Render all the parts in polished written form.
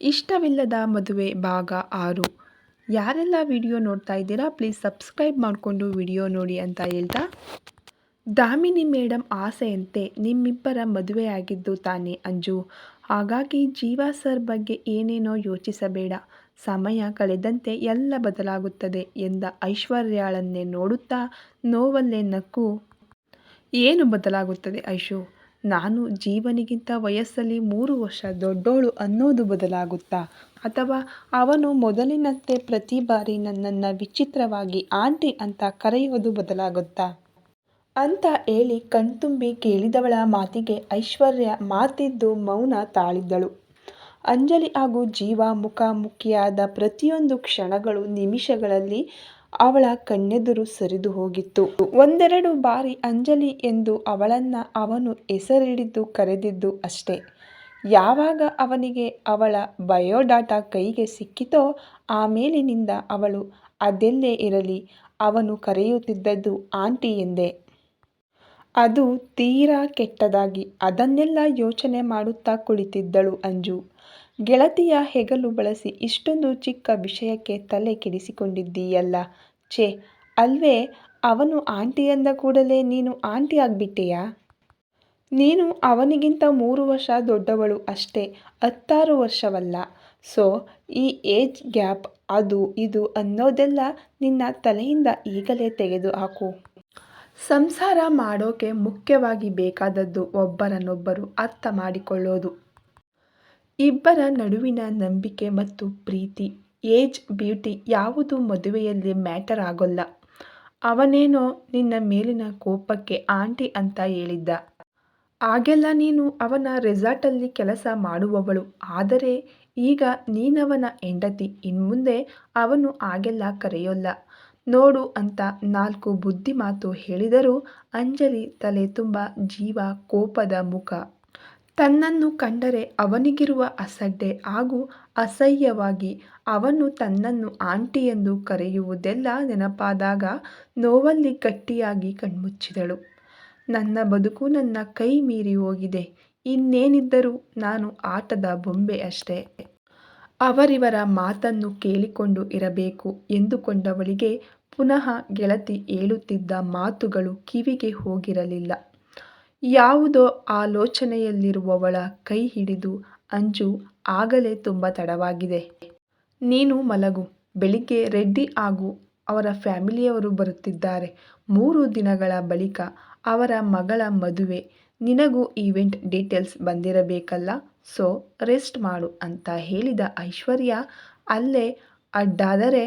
ಇಷ್ಟವಿಲ್ಲದ ಮದುವೆ ಭಾಗ 6. ಯಾರೆಲ್ಲ ವಿಡಿಯೋ ನೋಡ್ತಾ ಇದ್ದೀರಾ ಪ್ಲೀಸ್ ಸಬ್ಸ್ಕ್ರೈಬ್ ಮಾಡಿಕೊಂಡು ವಿಡಿಯೋ ನೋಡಿ ಅಂತ ಹೇಳ್ತಾ, ದಾಮಿನಿ ಮೇಡಮ್ ಆಸೆಯಂತೆ ನಿಮ್ಮಿಬ್ಬರ ಮದುವೆಯಾಗಿದ್ದು ತಾನೇ ಅಂಜು. ಹಾಗಾಗಿ ಜೀವಾ ಸರ್ ಬಗ್ಗೆ ಏನೇನೋ ಯೋಚಿಸಬೇಡ, ಸಮಯ ಕಳೆದಂತೆ ಎಲ್ಲ ಬದಲಾಗುತ್ತದೆ ಎಂದ ಐಶ್ವರ್ಯಾಳನ್ನೇ ನೋಡುತ್ತಾ ನೋವಲ್ಲೇ ನಕ್ಕು, ಏನು ಬದಲಾಗುತ್ತದೆ ಐಶು? ನಾನು ಜೀವನಿಗಿಂತ ವಯಸ್ಸಲ್ಲಿ 3 ವರ್ಷ ದೊಡ್ಡೋಳು ಅನ್ನೋದು ಬದಲಾಗುತ್ತಾ? ಅಥವಾ ಅವನು ಮೊದಲಿನಂತೆ ಪ್ರತಿ ಬಾರಿ ನನ್ನನ್ನು ವಿಚಿತ್ರವಾಗಿ ಆಂಟಿ ಅಂತ ಕರೆಯೋದು ಬದಲಾಗುತ್ತಾ ಅಂತ ಹೇಳಿ ಕಣ್ತುಂಬಿ ಕೇಳಿದವಳ ಮಾತಿಗೆ ಐಶ್ವರ್ಯ ಮಾತಿದ್ದು ಮೌನ ತಾಳಿದ್ದಳು. ಅಂಜಲಿ ಹಾಗೂ ಜೀವ ಮುಖಾಮುಖಿಯಾದ ಪ್ರತಿಯೊಂದು ಕ್ಷಣಗಳು ನಿಮಿಷಗಳಲ್ಲಿ ಅವಳ ಕಣ್ಣೆದುರು ಸರಿದು ಹೋಗಿತ್ತು. ಒಂದೆರಡು ಬಾರಿ ಅಂಜಲಿ ಎಂದು ಅವನು ಹೆಸರಿಡಿದು ಕರೆದಿದ್ದು ಅಷ್ಟೇ. ಯಾವಾಗ ಅವನಿಗೆ ಅವಳ ಬಯೋಡಾಟಾ ಕೈಗೆ ಸಿಕ್ಕಿತೋ ಆಮೇಲಿನಿಂದ ಅವಳು ಅದೆಲ್ಲೇ ಇರಲಿ ಅವನು ಕರೆಯುತ್ತಿದ್ದದ್ದು ಆಂಟಿ ಎಂದೇ. ಅದು ತೀರಾ ಕೆಟ್ಟದಾಗಿ. ಅದನ್ನೆಲ್ಲ ಯೋಚನೆ ಮಾಡುತ್ತಾ ಕುಳಿತಿದ್ದಳು ಅಂಜು. ಗೆಳತಿಯ ಹೆಗಲು ಬಳಸಿ ಇಷ್ಟೊಂದು ಚಿಕ್ಕ ವಿಷಯಕ್ಕೆ ತಲೆ ಕೆಡಿಸಿಕೊಂಡಿದ್ದೀಯಲ್ಲ, ಛೇ ಅಲ್ವೇ? ಅವನು ಆಂಟಿ ಅಂದ ಕೂಡಲೇ ನೀನು ಆಂಟಿ ಆಗ್ಬಿಟ್ಟೆಯಾ? ನೀನು ಅವನಿಗಿಂತ 3 ವರ್ಷ ದೊಡ್ಡವಳು ಅಷ್ಟೇ, 16 ವರ್ಷವಲ್ಲ. ಸೊ ಈ ಏಜ್ ಗ್ಯಾಪ್ ಅದು ಇದು ಅನ್ನೋದೆಲ್ಲ ನಿನ್ನ ತಲೆಯಿಂದ ಈಗಲೇ ತೆಗೆದು ಹಾಕು. ಸಂಸಾರ ಮಾಡೋಕೆ ಮುಖ್ಯವಾಗಿ ಬೇಕಾದದ್ದು ಒಬ್ಬರನ್ನೊಬ್ಬರು ಅರ್ಥ ಮಾಡಿಕೊಳ್ಳೋದು. ಇಬ್ಬರ ನಡುವಿನ ನಂಬಿಕೆ ಮತ್ತು ಪ್ರೀತಿ. ಏಜ್ ಬ್ಯೂಟಿ ಯಾವುದು ಮದುವೆಯಲ್ಲಿ ಮ್ಯಾಟರ್ ಆಗೋಲ್ಲ. ಅವನೇನೋ ನಿನ್ನ ಮೇಲಿನ ಕೋಪಕ್ಕೆ ಆಂಟಿ ಅಂತ ಹೇಳಿದ್ದ. ಆಗೆಲ್ಲ ನೀನು ಅವನ ರೆಸಾರ್ಟಲ್ಲಿ ಕೆಲಸ ಮಾಡುವವಳು. ಆದರೆ ಈಗ ನೀನವನ ಹೆಂಡತಿ. ಇನ್ಮುಂದೆ ಅವನು ಹಾಗೆಲ್ಲ ಕರೆಯೋಲ್ಲ ನೋಡು ಅಂತ 4 ಬುದ್ಧಿ ಮಾತು ಹೇಳಿದರೂ ಅಂಜಲಿ ತಲೆ ತುಂಬ ಜೀವ ಕೋಪದ ಮುಖ. ತನ್ನನ್ನು ಕಂಡರೆ ಅವನಿಗಿರುವ ಅಸಡ್ಡೆ ಹಾಗೂ ಅಸಹ್ಯವಾಗಿ ಅವನು ತನ್ನನ್ನು ಆಂಟಿ ಎಂದು ಕರೆಯುವುದೆಲ್ಲ ನೆನಪಾದಾಗ ನೋವಲ್ಲಿ ಗಟ್ಟಿಯಾಗಿ ಕಣ್ಮುಚ್ಚಿದಳು. ನನ್ನ ಬದುಕು ನನ್ನ ಕೈ ಮೀರಿ ಹೋಗಿದೆ. ಇನ್ನೇನಿದ್ದರೂ ನಾನು ಆಟದ ಬೊಂಬೆ ಅಷ್ಟೇ. ಅವರಿವರ ಮಾತನ್ನು ಕೇಳಿಕೊಂಡು ಇರಬೇಕು ಎಂದುಕೊಂಡವಳಿಗೆ ಪುನಃ ಗೆಳತಿ ಹೇಳುತ್ತಿದ್ದ ಮಾತುಗಳು ಕಿವಿಗೆ ಹೋಗಿರಲಿಲ್ಲ. ಯಾವುದೋ ಆಲೋಚನೆಯಲ್ಲಿರುವವಳ ಕೈ ಹಿಡಿದು, ಅಂಜು ಆಗಲೇ ತುಂಬ ತಡವಾಗಿದೆ. ನೀನು ಮಲಗು. ಬೆಳಿಗ್ಗೆ ರೆಡ್ಡಿ ಆಗು. ಅವರ ಫ್ಯಾಮಿಲಿಯವರು ಬರುತ್ತಿದ್ದಾರೆ. 3 ದಿನಗಳ ಬಳಿಕ ಅವರ ಮಗಳ ಮದುವೆ. ನಿನಗೂ ಈವೆಂಟ್ ಡೀಟೇಲ್ಸ್ ಬಂದಿರಬೇಕಲ್ಲ, ಸೊ ರೆಸ್ಟ್ ಮಾಡು ಅಂತ ಹೇಳಿದ ಐಶ್ವರ್ಯ ಅಲ್ಲೇ ಅಡ್ಡಾದರೆ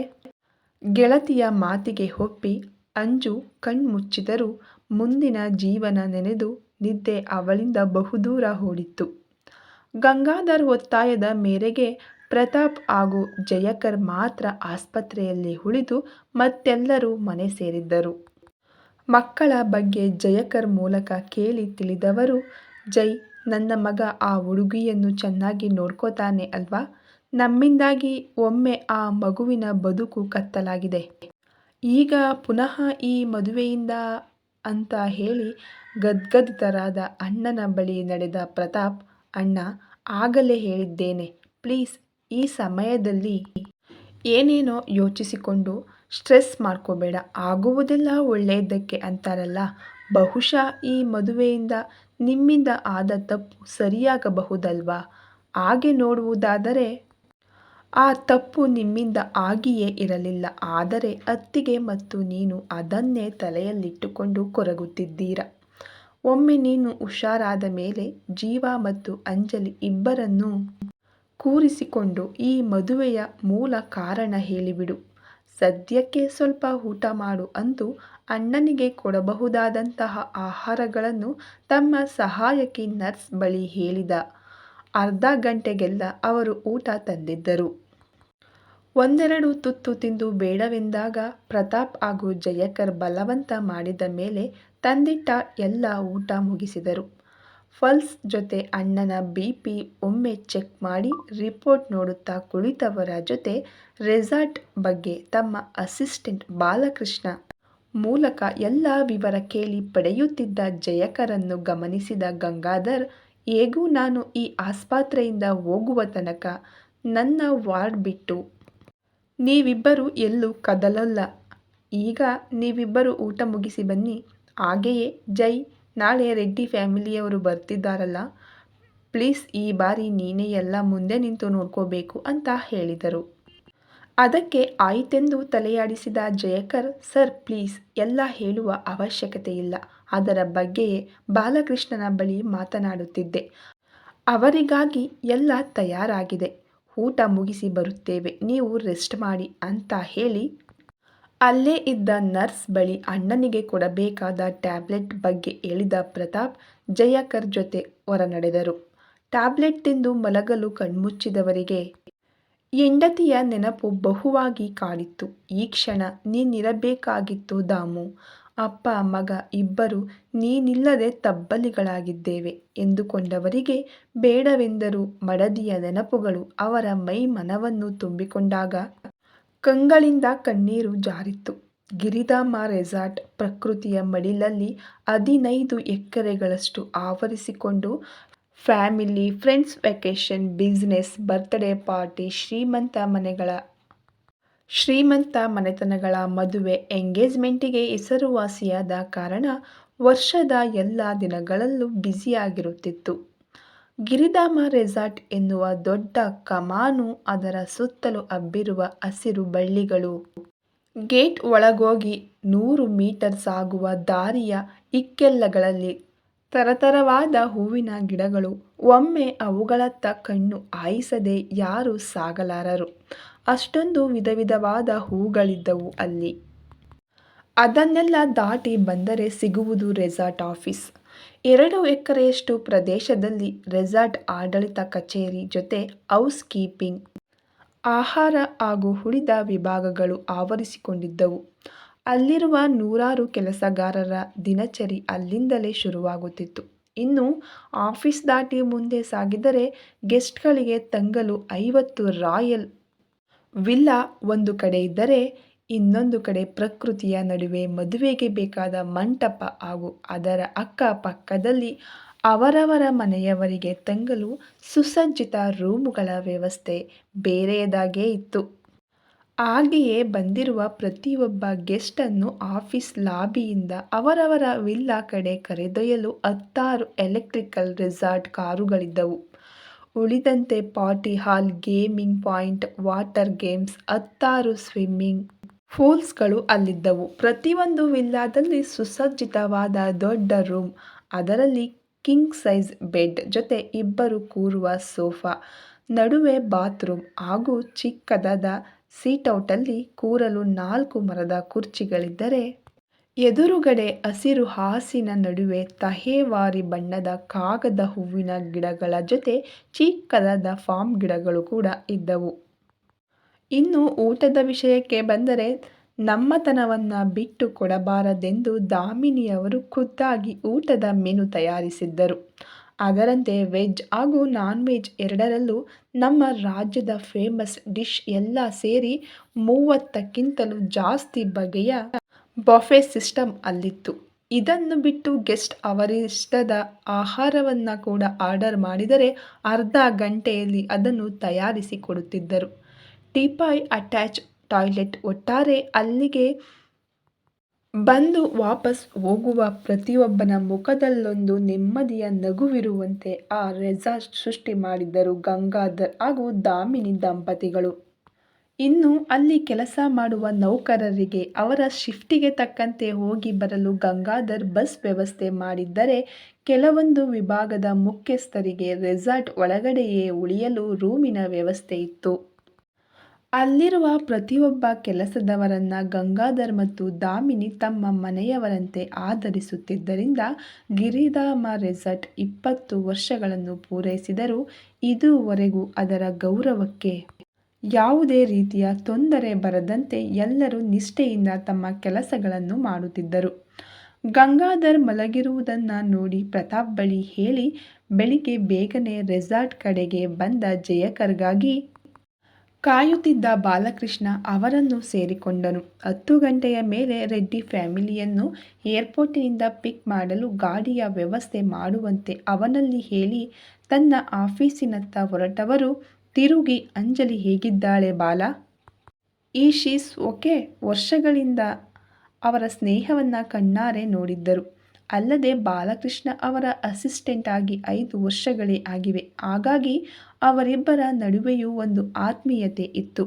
ಗೆಳತಿಯ ಮಾತಿಗೆ ಒಪ್ಪಿ ಅಂಜು ಕಣ್ಮುಚ್ಚಿದರೂ ಮುಂದಿನ ಜೀವನ ನೆನೆದು ನಿದ್ದೆ ಅವಳಿಂದ ಬಹುದೂರ ಓಡಿತ್ತು. ಗಂಗಾಧರ್ ಒತ್ತಾಯದ ಮೇರೆಗೆ ಪ್ರತಾಪ್ ಹಾಗೂ ಜಯಕರ್ ಮಾತ್ರ ಆಸ್ಪತ್ರೆಯಲ್ಲಿ ಉಳಿದು ಮತ್ತೆಲ್ಲರೂ ಮನೆ ಸೇರಿದ್ದರು. ಮಕ್ಕಳ ಬಗ್ಗೆ ಜಯಕರ್ ಮೂಲಕ ಕೇಳಿ ತಿಳಿದವರು, ಜೈ ನನ್ನ ಮಗ ಆ ಹುಡುಗಿಯನ್ನು ಚೆನ್ನಾಗಿ ನೋಡ್ಕೋತಾನೆ ಅಲ್ವಾ? ನಮ್ಮಿಂದಾಗಿ ಒಮ್ಮೆ ಆ ಮಗುವಿನ ಬದುಕು ಕತ್ತಲಾಗಿದೆ. ಈಗ ಪುನಃ ಈ ಮದುವೆಯಿಂದ ಅಂತ ಹೇಳಿ ಗದ್ಗದಿತರಾದ ಅಣ್ಣನ ಬಳಿ ನಡೆದ ಪ್ರತಾಪ್, ಅಣ್ಣ ಆಗಲೇ ಹೇಳಿದ್ದೇನೆ, ಪ್ಲೀಸ್ ಈ ಸಮಯದಲ್ಲಿ ಏನೇನೋ ಯೋಚಿಸಿಕೊಂಡು ಸ್ಟ್ರೆಸ್ ಮಾಡ್ಕೋಬೇಡ. ಆಗುವುದೆಲ್ಲ ಒಳ್ಳೆಯದಕ್ಕೆ ಅಂತಾರಲ್ಲ, ಬಹುಶಃ ಈ ಮದುವೆಯಿಂದ ನಿಮ್ಮಿಂದ ಆದ ತಪ್ಪು ಸರಿಯಾಗಬಹುದಲ್ವಾ? ಹಾಗೆ ನೋಡುವುದಾದರೆ ಆ ತಪ್ಪು ನಿಮ್ಮಿಂದ ಆಗಿಯೇ ಇರಲಿಲ್ಲ. ಆದರೆ ಅತ್ತಿಗೆ ಮತ್ತು ನೀನು ಅದನ್ನೇ ತಲೆಯಲ್ಲಿಟ್ಟುಕೊಂಡು ಕೊರಗುತ್ತಿದ್ದೀರ. ಒಮ್ಮೆ ನೀನು ಹುಷಾರಾದ ಮೇಲೆ ಜೀವ ಮತ್ತು ಅಂಜಲಿ ಇಬ್ಬರನ್ನೂ ಕೂರಿಸಿಕೊಂಡು ಈ ಮದುವೆಯ ಮೂಲ ಕಾರಣ ಹೇಳಿಬಿಡು. ಸದ್ಯಕ್ಕೆ ಸ್ವಲ್ಪ ಊಟ ಮಾಡು ಅಂದು ಅಣ್ಣನಿಗೆ ಕೊಡಬಹುದಾದಂತಹ ಆಹಾರಗಳನ್ನು ತಮ್ಮ ಸಹಾಯಕಿ ನರ್ಸ್ ಬಳಿ ಹೇಳಿದ. ಅರ್ಧ ಗಂಟೆಗೆಲ್ಲ ಅವರು ಊಟ ತಂದಿದ್ದರು. ಒಂದೆರಡು ತುತ್ತು ತಿಂದು ಬೇಡವೆಂದಾಗ ಪ್ರತಾಪ್ ಹಾಗೂ ಜಯಕರ್ ಬಲವಂತ ಮಾಡಿದ ಮೇಲೆ ತಂದಿಟ್ಟ ಎಲ್ಲ ಊಟ ಮುಗಿಸಿದರು. ಪಲ್ಸ್ ಜೊತೆ ಅಣ್ಣನ BP ಒಮ್ಮೆ ಚೆಕ್ ಮಾಡಿ ರಿಪೋರ್ಟ್ ನೋಡುತ್ತಾ ಕುಳಿತವರ ಜೊತೆ ರೆಸಾರ್ಟ್ ಬಗ್ಗೆ ತಮ್ಮ ಅಸಿಸ್ಟೆಂಟ್ ಬಾಲಕೃಷ್ಣ ಮೂಲಕ ಎಲ್ಲ ವಿವರ ಕೇಳಿ ಪಡೆಯುತ್ತಿದ್ದ ಜಯಕರನ್ನು ಗಮನಿಸಿದ ಗಂಗಾಧರ್, ಹೇಗೂ ನಾನು ಈ ಆಸ್ಪತ್ರೆಯಿಂದ ಹೋಗುವ ತನಕ ನನ್ನ ವಾರ್ಡ್ ಬಿಟ್ಟು ನೀವಿಬ್ಬರು ಎಲ್ಲೂ ಕದಲಲ್ಲ. ಈಗ ನೀವಿಬ್ಬರು ಊಟ ಮುಗಿಸಿ ಬನ್ನಿ. ಹಾಗೆಯೇ ಜೈ, ನಾಳೆ ರೆಡ್ಡಿ ಫ್ಯಾಮಿಲಿಯವರು ಬರ್ತಿದ್ದಾರಲ್ಲ, ಪ್ಲೀಸ್ ಈ ಬಾರಿ ನೀನೇ ಎಲ್ಲ ಮುಂದೆ ನಿಂತು ನೋಡ್ಕೋಬೇಕು ಅಂತ ಹೇಳಿದರು. ಅದಕ್ಕೆ ಆಯಿತೆಂದು ತಲೆಯಾಡಿಸಿದ ಜಯಕರ್, ಸರ್ ಪ್ಲೀಸ್ ಎಲ್ಲ ಹೇಳುವ ಅವಶ್ಯಕತೆ ಇಲ್ಲ. ಅದರ ಬಗ್ಗೆಯೇ ಬಾಲಕೃಷ್ಣನ ಬಳಿ ಮಾತನಾಡುತ್ತಿದ್ದೆ. ಅವರಿಗಾಗಿ ಎಲ್ಲ ತಯಾರಾಗಿದೆ. ಊಟ ಮುಗಿಸಿ ಬರುತ್ತೇವೆ, ನೀವು ರೆಸ್ಟ್ ಮಾಡಿ ಅಂತ ಹೇಳಿ ಅಲ್ಲೇ ಇದ್ದ ನರ್ಸ್ ಬಳಿ ಅಣ್ಣನಿಗೆ ಕೊಡಬೇಕಾದ ಟ್ಯಾಬ್ಲೆಟ್ ಬಗ್ಗೆ ಹೇಳಿದ ಪ್ರತಾಪ್ ಜಯಕರ್ ಜೊತೆ ಹೊರನಡೆದರು. ಟ್ಯಾಬ್ಲೆಟ್ ತಿಂದು ಮಲಗಲು ಕಣ್ಮುಚ್ಚಿದವರಿಗೆ ಹೆಂಡತಿಯ ನೆನಪು ಬಹುವಾಗಿ ಕಾಡಿತ್ತು. ಈ ಕ್ಷಣ ನೀನಿರಬೇಕಾಗಿತ್ತು ದಾಮು. ಅಪ್ಪ ಮಗ ಇಬ್ಬರು ನೀನಿಲ್ಲದೆ ತಬ್ಬಲಿಗಳಾಗಿದ್ದೇವೆ ಎಂದುಕೊಂಡವರಿಗೆ ಬೇಡವೆಂದರೂ ಮಡದಿಯ ನೆನಪುಗಳು ಅವರ ಮೈ ಮನವನ್ನು ತುಂಬಿಕೊಂಡಾಗ ಕಂಗಳಿಂದ ಕಣ್ಣೀರು ಜಾರಿತ್ತು. ಗಿರಿಧಾಮ ರೆಸಾರ್ಟ್ ಪ್ರಕೃತಿಯ ಮಡಿಲಲ್ಲಿ 15 ಎಕರೆಗಳಷ್ಟು ಆವರಿಸಿಕೊಂಡು family, friends, vacation, business, birthday party, ಶ್ರೀಮಂತ ಮನೆತನಗಳ ಮದುವೆ, ಎಂಗೇಜ್ಮೆಂಟಿಗೆ ಹೆಸರುವಾಸಿಯಾದ ಕಾರಣ ವರ್ಷದ ಎಲ್ಲ ದಿನಗಳಲ್ಲೂ ಬ್ಯುಸಿಯಾಗಿರುತ್ತಿತ್ತು. ಗಿರಿಧಾಮ ರೆಸಾರ್ಟ್ ಎನ್ನುವ ದೊಡ್ಡ ಕಮಾನು, ಅದರ ಸುತ್ತಲೂ ಹಬ್ಬಿರುವ ಹಸಿರು ಬಳ್ಳಿಗಳು, ಗೇಟ್ ಒಳಗೋಗಿ 100 ಮೀಟರ್ ಸಾಗುವ ದಾರಿಯ ಇಕ್ಕೆಲಗಳಲ್ಲಿ ತರತರವಾದ ಹೂವಿನ ಗಿಡಗಳು. ಒಮ್ಮೆ ಅವುಗಳತ್ತ ಕಣ್ಣು ಹಾಯಿಸದೆ ಯಾರೂ ಸಾಗಲಾರರು. ಅಷ್ಟೊಂದು ವಿಧವಿಧವಾದ ಹೂಗಳಿದ್ದವು ಅಲ್ಲಿ. ಅದನ್ನೆಲ್ಲ ದಾಟಿ ಬಂದರೆ ಸಿಗುವುದು ರೆಸಾರ್ಟ್ ಆಫೀಸ್. 2 ಎಕರೆಯಷ್ಟು ಪ್ರದೇಶದಲ್ಲಿ ರೆಸಾರ್ಟ್ ಆಡಳಿತ ಕಚೇರಿ ಜೊತೆ ಹೌಸ್ ಕೀಪಿಂಗ್, ಆಹಾರ ಹಾಗೂ ಉಳಿದ ವಿಭಾಗಗಳು ಆವರಿಸಿಕೊಂಡಿದ್ದವು. ಅಲ್ಲಿರುವ ನೂರಾರು ಕೆಲಸಗಾರರ ದಿನಚರಿ ಅಲ್ಲಿಂದಲೇ ಶುರುವಾಗುತ್ತಿತ್ತು. ಇನ್ನು ಆಫೀಸ್ ದಾಟಿ ಮುಂದೆ ಸಾಗಿದರೆ ಗೆಸ್ಟ್ಗಳಿಗೆ ತಂಗಲು 50 ರಾಯಲ್ ವಿಲ್ಲಾ ಒಂದು ಕಡೆ ಇದ್ದರೆ, ಇನ್ನೊಂದು ಕಡೆ ಪ್ರಕೃತಿಯ ನಡುವೆ ಮದುವೆಗೆ ಬೇಕಾದ ಮಂಟಪ ಹಾಗೂ ಅದರ ಅಕ್ಕಪಕ್ಕದಲ್ಲಿ ಅವರವರ ಮನೆಯವರಿಗೆ ತಂಗಲು ಸುಸಜ್ಜಿತ ರೂಮುಗಳ ವ್ಯವಸ್ಥೆ ಬೇರೆಯದಾಗೇ ಇತ್ತು. ಹಾಗೆಯೇ ಬಂದಿರುವ ಪ್ರತಿಯೊಬ್ಬ ಗೆಸ್ಟನ್ನು ಆಫೀಸ್ ಲಾಬಿಯಿಂದ ಅವರವರ ವಿಲ್ಲಾ ಕಡೆ ಕರೆದೊಯ್ಯಲು 16 ಎಲೆಕ್ಟ್ರಿಕಲ್ ರೆಸಾರ್ಟ್ ಕಾರುಗಳಿದ್ದವು. ಉಳಿದಂತೆ party hall, gaming point, water games, 16 swimming ಪೂಲ್ಸ್ಗಳು ಅಲ್ಲಿದ್ದವು. ಪ್ರತಿಯೊಂದು ವಿಲ್ಲಾದಲ್ಲಿ ಸುಸಜ್ಜಿತವಾದ ದೊಡ್ಡ ರೂಮ್, ಅದರಲ್ಲಿ ಕಿಂಗ್ ಸೈಜ್ ಬೆಡ್ ಜೊತೆ ಇಬ್ಬರು ಕೂರುವ ಸೋಫಾ, ನಡುವೆ ಬಾತ್ರೂಮ್ ಹಾಗೂ ಚಿಕ್ಕದಾದ ಸೀಟೌಟಲ್ಲಿ ಕೂರಲು 4 ಮರದ ಕುರ್ಚಿಗಳಿದ್ದರೆ, ಎದುರುಗಡೆ ಹಸಿರು ಹಾಸಿನ ನಡುವೆ ತಹೇವಾರಿ ಬಣ್ಣದ ಕಾಗದ ಹೂವಿನ ಗಿಡಗಳ ಜೊತೆ ಚಿಕ್ಕದಾದ ಫಾರ್ಮ್ ಗಿಡಗಳು ಕೂಡ ಇದ್ದವು. ಇನ್ನು ಊಟದ ವಿಷಯಕ್ಕೆ ಬಂದರೆ, ನಮ್ಮತನವನ್ನು ಬಿಟ್ಟು ಕೊಡಬಾರದೆಂದು ದಾಮಿನಿಯವರು ಖುದ್ದಾಗಿ ಊಟದ ಮೆನು ತಯಾರಿಸಿದ್ದರು. ಅದರಂತೆ ವೆಜ್ ಹಾಗೂ ನಾನ್ ವೆಜ್ ಎರಡರಲ್ಲೂ ನಮ್ಮ ರಾಜ್ಯದ ಫೇಮಸ್ ಡಿಶ್ ಎಲ್ಲ ಸೇರಿ 30ಕ್ಕಿಂತಲೂ ಜಾಸ್ತಿ ಬಗೆಯ ಬಫೆ ಸಿಸ್ಟಮ್ ಅಲ್ಲಿತ್ತು. ಇದನ್ನು ಬಿಟ್ಟು ಗೆಸ್ಟ್ ಅವರಿಷ್ಟದ ಆಹಾರವನ್ನು ಕೂಡ ಆರ್ಡರ್ ಮಾಡಿದರೆ ಅರ್ಧ ಗಂಟೆಯಲ್ಲಿ ಅದನ್ನು ತಯಾರಿಸಿ ಕೊಡುತ್ತಿದ್ದರು. ಟೀಪಾಯ್, ಅಟ್ಯಾಚ್ ಟಾಯ್ಲೆಟ್, ಒಟ್ಟಾರೆ ಅಲ್ಲಿಗೆ ಬಂದು ವಾಪಸ್ ಹೋಗುವ ಪ್ರತಿಯೊಬ್ಬನ ಮುಖದಲ್ಲೊಂದು ನೆಮ್ಮದಿಯ ನಗುವಿರುವಂತೆ ಆ ರೆಸಾರ್ಟ್ ಸೃಷ್ಟಿ ಮಾಡಿದ್ದರು ಗಂಗಾಧರ್ ಹಾಗೂ ದಾಮಿನಿ ದಂಪತಿಗಳು. ಇನ್ನು ಅಲ್ಲಿ ಕೆಲಸ ಮಾಡುವ ನೌಕರರಿಗೆ ಅವರ ಶಿಫ್ಟಿಗೆ ತಕ್ಕಂತೆ ಹೋಗಿ ಬರಲು ಗಂಗಾಧರ್ ಬಸ್ ವ್ಯವಸ್ಥೆ ಮಾಡಿದ್ದರೆ, ಕೆಲವೊಂದು ವಿಭಾಗದ ಮುಖ್ಯಸ್ಥರಿಗೆ ರೆಸಾರ್ಟ್ ಒಳಗಡೆಯೇ ಉಳಿಯಲು ರೂಮಿನ ವ್ಯವಸ್ಥೆ ಇತ್ತು. ಅಲ್ಲಿರುವ ಪ್ರತಿಯೊಬ್ಬ ಕೆಲಸದವರನ್ನ ಗಂಗಾಧರ್ ಮತ್ತು ದಾಮಿನಿ ತಮ್ಮ ಮನೆಯವರಂತೆ ಆದರಿಸುತ್ತಿದ್ದರಿಂದ ಗಿರಿಧಾಮ ರೆಸಾರ್ಟ್ 20 ವರ್ಷಗಳನ್ನು ಪೂರೈಸಿದರೂ ಇದುವರೆಗೂ ಅದರ ಗೌರವಕ್ಕೆ ಯಾವುದೇ ರೀತಿಯ ತೊಂದರೆ ಬರದಂತೆ ಎಲ್ಲರೂ ನಿಷ್ಠೆಯಿಂದ ತಮ್ಮ ಕೆಲಸಗಳನ್ನು ಮಾಡುತ್ತಿದ್ದರು. ಗಂಗಾಧರ್ ಮಲಗಿರುವುದನ್ನು ನೋಡಿ ಪ್ರತಾಪ್ ಬಳಿ ಹೇಳಿ ಬೆಳಿಗ್ಗೆ ಬೇಗನೆ ರೆಸಾರ್ಟ್ ಕಡೆಗೆ ಬಂದ ಜಯಕರ್ಗಾಗಿ ಕಾಯುತ್ತಿದ್ದ ಬಾಲಕೃಷ್ಣ ಅವರನ್ನು ಸೇರಿಕೊಂಡನು. 10 ಗಂಟೆಯ ಮೇಲೆ ರೆಡ್ಡಿ ಫ್ಯಾಮಿಲಿಯನ್ನು ಏರ್ಪೋರ್ಟಿನಿಂದ ಪಿಕ್ ಮಾಡಲು ಗಾಡಿಯ ವ್ಯವಸ್ಥೆ ಮಾಡುವಂತೆ ಅವನಲ್ಲಿ ಹೇಳಿ ತನ್ನ ಆಫೀಸಿನತ್ತ ಹೊರಟವರು ತಿರುಗಿ ಅಂಜಲಿ ಹೇಗಿದ್ದಾಳೆ ಬಾಲಾ? She's okay. ವರ್ಷಗಳಿಂದ ಅವರ ಸ್ನೇಹವನ್ನು ಕಣ್ಣಾರೆ ನೋಡಿದ್ದರು. ಅಲ್ಲದೆ ಬಾಲಕೃಷ್ಣ ಅವರ ಅಸಿಸ್ಟೆಂಟ್ ಆಗಿ 5 ವರ್ಷಗಳೇ ಆಗಿವೆ. ಹಾಗಾಗಿ ಅವರಿಬ್ಬರ ನಡುವೆಯೂ ಒಂದು ಆತ್ಮೀಯತೆ ಇತ್ತು.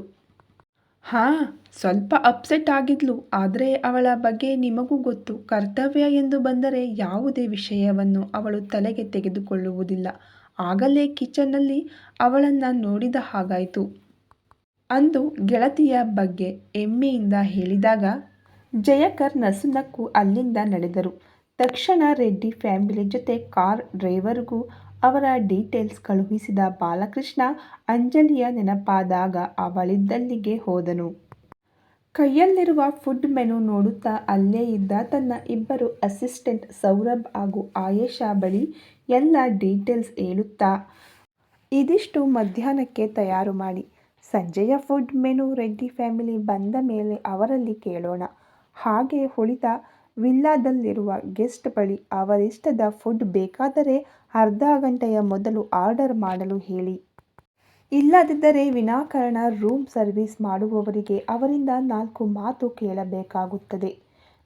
ಹಾಂ, ಸ್ವಲ್ಪ ಅಪ್ಸೆಟ್ ಆಗಿದ್ಲು. ಆದರೆ ಅವಳ ಬಗ್ಗೆ ನಿಮಗೂ ಗೊತ್ತು. ಕರ್ತವ್ಯ ಎಂದು ಬಂದರೆ ಯಾವುದೇ ವಿಷಯವನ್ನು ಅವಳು ತಲೆಗೆ ತೆಗೆದುಕೊಳ್ಳುವುದಿಲ್ಲ. ಆಗಲೇ ಕಿಚನ್ನಲ್ಲಿ ಅವಳನ್ನು ನೋಡಿದ ಹಾಗಾಯಿತು. ಅಂದು ಗೆಳತಿಯ ಬಗ್ಗೆ ಹೆಮ್ಮೆಯಿಂದ ಹೇಳಿದಾಗ ಜಯಕರ್ ನಸುನಕ್ಕು ಅಲ್ಲಿಂದ ನಡೆದರು. ತಕ್ಷಣ ರೆಡ್ಡಿ ಫ್ಯಾಮಿಲಿ ಜೊತೆ ಕಾರ್ ಡ್ರೈವರ್ಗೂ ಅವರ ಡೀಟೇಲ್ಸ್ ಕಳುಹಿಸಿದ ಬಾಲಕೃಷ್ಣ ಅಂಜಲಿಯ ನೆನಪಾದಾಗ ಅವಳಿದ್ದಲ್ಲಿಗೆ ಹೋದನು. ಕೈಯಲ್ಲಿರುವ ಫುಡ್ ಮೆನು ನೋಡುತ್ತಾ ಅಲ್ಲೇ ಇದ್ದ ತನ್ನ ಇಬ್ಬರು ಅಸಿಸ್ಟೆಂಟ್ ಸೌರಭ್ ಹಾಗೂ ಆಯೇಷಾ ಬಳಿ ಎಲ್ಲ ಡೀಟೇಲ್ಸ್ ಹೇಳುತ್ತಾ, ಇದಿಷ್ಟು ಮಧ್ಯಾಹ್ನಕ್ಕೆ ತಯಾರು ಮಾಡಿ. ಸಂಜೆಯ ಫುಡ್ ಮೆನು ರೆಡ್ಡಿ ಫ್ಯಾಮಿಲಿ ಬಂದ ಮೇಲೆ ಅವರಲ್ಲಿ ಕೇಳೋಣ. ಹಾಗೆ ಉಳಿದ ವಿಲ್ಲಾದಲ್ಲಿರುವ ಗೆಸ್ಟ್ ಬಳಿ ಅವರಿಷ್ಟದ ಫುಡ್ ಬೇಕಾದರೆ ಅರ್ಧ ಗಂಟೆಯ ಮೊದಲು ಆರ್ಡರ್ ಮಾಡಲು ಹೇಳಿ. ಇಲ್ಲದಿದ್ದರೆ ವಿನಾಕಾರಣ ರೂಮ್ ಸರ್ವಿಸ್ ಮಾಡುವವರಿಗೆ ಅವರಿಂದ 4 ಮಾತು ಕೇಳಬೇಕಾಗುತ್ತದೆ.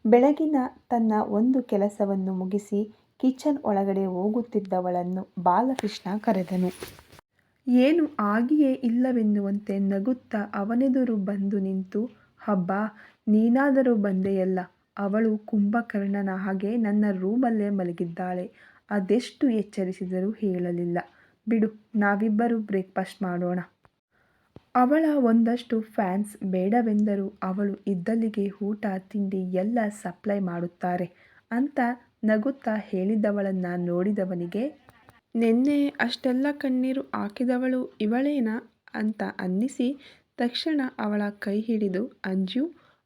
ಬೆಳಗಿನ ತನ್ನ ಒಂದು ಕೆಲಸವನ್ನು ಮುಗಿಸಿ ಕಿಚನ್ ಒಳಗಡೆ ಹೋಗುತ್ತಿದ್ದವಳನ್ನು ಬಾಲಕೃಷ್ಣ ಕರೆದನು. ಏನು ಆಗಿಯೇ ಇಲ್ಲವೆನ್ನುವಂತೆ ನಗುತ್ತಾ ಅವನೆದುರು ಬಂದು ನಿಂತು, ಹಬ್ಬಾ, ನೀನಾದರೂ ಬಂದೆಯಲ್ಲ. ಅವಳು ಕುಂಭಕರ್ಣನ ಹಾಗೆ ನನ್ನ ರೂಮಲ್ಲೇ ಮಲಗಿದ್ದಾಳೆ. ಅದೆಷ್ಟು ಎಚ್ಚರಿಸಿದರೂ ಹೇಳಲಿಲ್ಲ. ಬಿಡು, ನಾವಿಬ್ಬರು ಬ್ರೇಕ್ಫಾಸ್ಟ್ ಮಾಡೋಣ. ಅವಳ ಒಂದಷ್ಟು ಫ್ಯಾನ್ಸ್ ಬೇಡವೆಂದರೂ ಅವಳು ಇದ್ದಲ್ಲಿಗೆ ಊಟ ತಿಂಡಿ ಎಲ್ಲ ಸಪ್ಲೈ ಮಾಡುತ್ತಾರೆ ಅಂತ ನಗುತ್ತಾ ಹೇಳಿದವಳನ್ನು ನೋಡಿದವನಿಗೆ, ನೆನ್ನೆ ಅಷ್ಟೆಲ್ಲ ಕಣ್ಣೀರು ಹಾಕಿದವಳು ಇವಳೇನಾ ಅಂತ ಅನ್ನಿಸಿ ತಕ್ಷಣ ಅವಳ ಕೈ ಹಿಡಿದು, ಅಂಜು,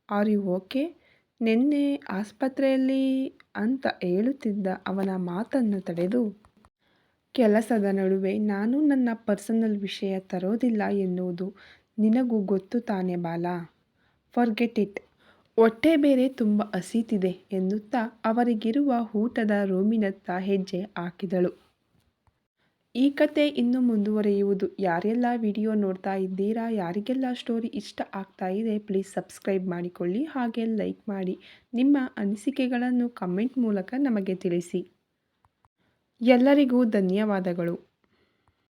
ಆರ್ ಯು ಓಕೆ? ನೆನ್ನೆ ಆಸ್ಪತ್ರೆಯಲ್ಲಿ ಅಂತ ಹೇಳುತ್ತಿದ್ದ ಅವನ ಮಾತನ್ನು ತಡೆದು, ಕೆಲಸದ ನಡುವೆ ನಾನು ನನ್ನ ಪರ್ಸನಲ್ ವಿಷಯ ತರೋದಿಲ್ಲ ಎನ್ನುವುದು ನಿನಗೂ ಗೊತ್ತು ತಾನೆ ಬಾಲಾ. Forget it. ಹೊಟ್ಟೆ ಬೇರೆ ತುಂಬ ಹಸೀತಿದೆ ಎನ್ನುತ್ತಾ ಅವರಿಗಿರುವ ಊಟದ ರೂಮಿನತ್ತ ಹೆಜ್ಜೆ ಹಾಕಿದಳು. ಈ ಕತೆ ಇನ್ನು ಮುಂದುವರಿಯುವುದು. ಯಾರೆಲ್ಲ ವಿಡಿಯೋ ನೋಡ್ತಾ ಇದ್ದೀರಾ, ಯಾರಿಗೆಲ್ಲ ಸ್ಟೋರಿ ಇಷ್ಟ ಆಗ್ತಾ ಇದೆ, ಪ್ಲೀಸ್ ಸಬ್ಸ್ಕ್ರೈಬ್ ಮಾಡಿಕೊಳ್ಳಿ. ಹಾಗೆ ಲೈಕ್ ಮಾಡಿ. ನಿಮ್ಮ ಅನಿಸಿಕೆಗಳನ್ನು ಕಮೆಂಟ್ ಮೂಲಕ ನಮಗೆ ತಿಳಿಸಿ. ಎಲ್ಲರಿಗೂ ಧನ್ಯವಾದಗಳು.